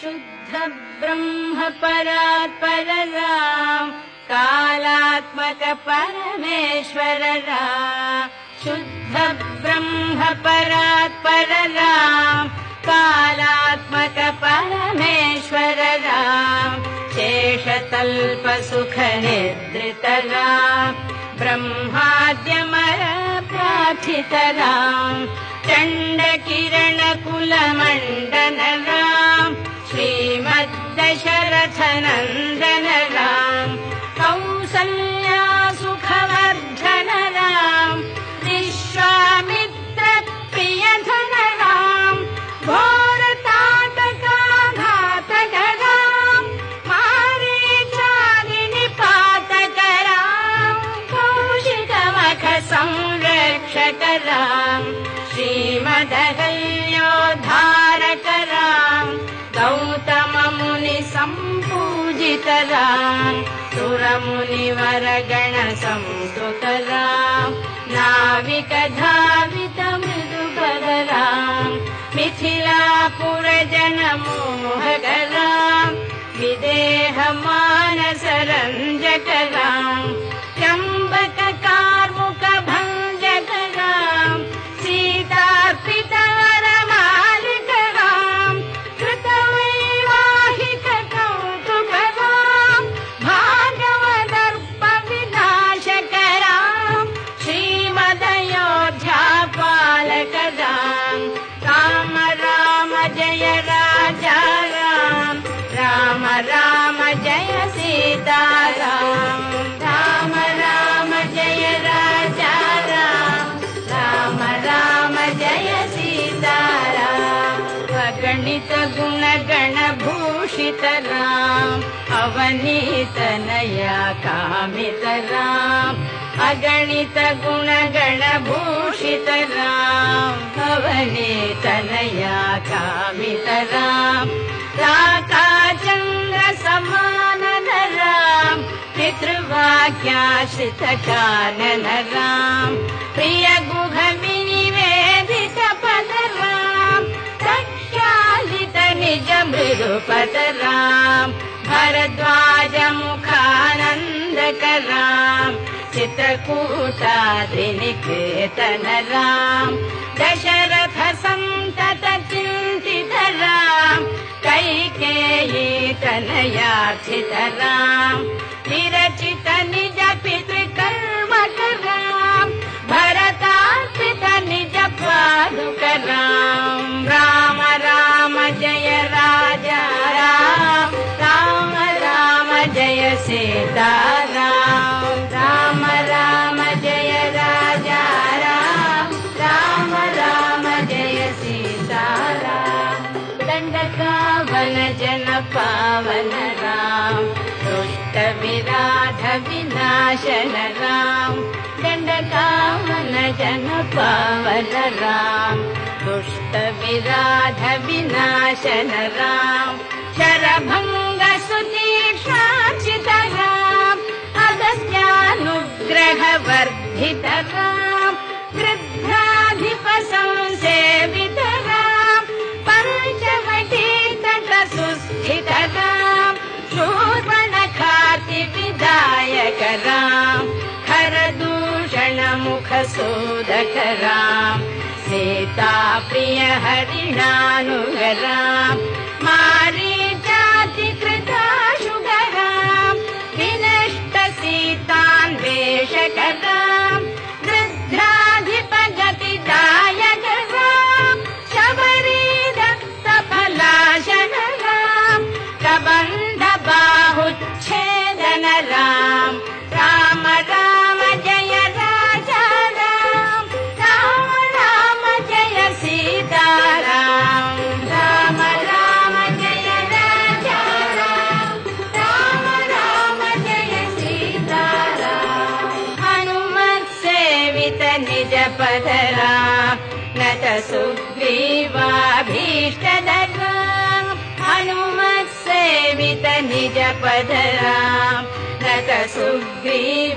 शुद्ध ब्रह्म परात्पर राम कालात्मक परमेश्वर राम शुद्ध ब्रह्म परात्पर राम कालात्मक परमेश्वर राम शेषतल्प सुख निद्रित राम ब्रह्माद्यमर प्रार्थित राम चण्ड किरण कुल मंडन राम श्रीमद्दशरथ नंदन राम कौसल्या सुखवर्धन राम विश्वामित्र प्रियधन राम घोर ताटका घातक राम मारीचादि निपातक राम कौशिक मख संरक्षक राम श्रीमदहल्योद्धारक राम गौतम मुनि संपूजित राम सुर मुनिवर गण संस्तुत राम नाविक धावित मृदुपद राम मिथिलापुर जन मोहक राम विदेह मानस रंजक राम त्र्यंबक कार्मुक भंजक राम सीतार्पित वर मालिक राम कृत वैवाहिक कौतुक राम भागवदर्प विनाशक राम श्रीमदयोध्या पालक राम राम राम जय राजा राम राम राम जय सीता राम राम राम जय राजा राम राम राम जय सीता राम अगणित गुण गण भूषित राम अवनीत नया कामित राम अगणित गुण गण भूषित राम अवनीत नया कामित राम राका चंद्र समान राम पितृवाक्याश्रित कानन राम प्रिय गुह विनिवेदित पद राम प्रख्यालित निज मृदुपद राम भरद्वाज मुखानंदक राम चित्रकूटाद्रि निकेतन राम दशरथ संतत चिंतित राम कैकेयी तनयार्चित राम विरचित निज पितृकर्मक राम भरतार्पित निज पादुक राम राम राम जय राजा राम राम राम जय सीता राम राम राम जय राजा राम राम राम जय सीता राम दंडकावन जन पावन राम दुष्ट विराध विनाशन राम दंडकावन जन पावन राम दुष्ट विराध विनाशन राम शरभंग सुतीक्षार्चित राम अगस्त्यानुग्रह वर्धित राम गृध्राधिप संसेवित राम पंचवटी तट सुस्थित राम शूर्पणखाति विधायक राम खरदूषण मुख सोदक राम सीता प्रिय हरिणानुग राम मारीचाति कृताशुग राम विनष्ट सीतान्वेषक राम गृध्राधिप गतिदायक राम शबरी दत्त फलाशन राम कबंध बाहुच्छेदन राम राम राम जय राजा राम राम राम जय सीता राम राम राम जय राजा राम राम राम जय सीता राम हनुमत सेवित निज पद राम नत सुग्रीवाभीष्ट राम हनुमत सेवित निज पद राम नत सुग्रीवाभीष्ट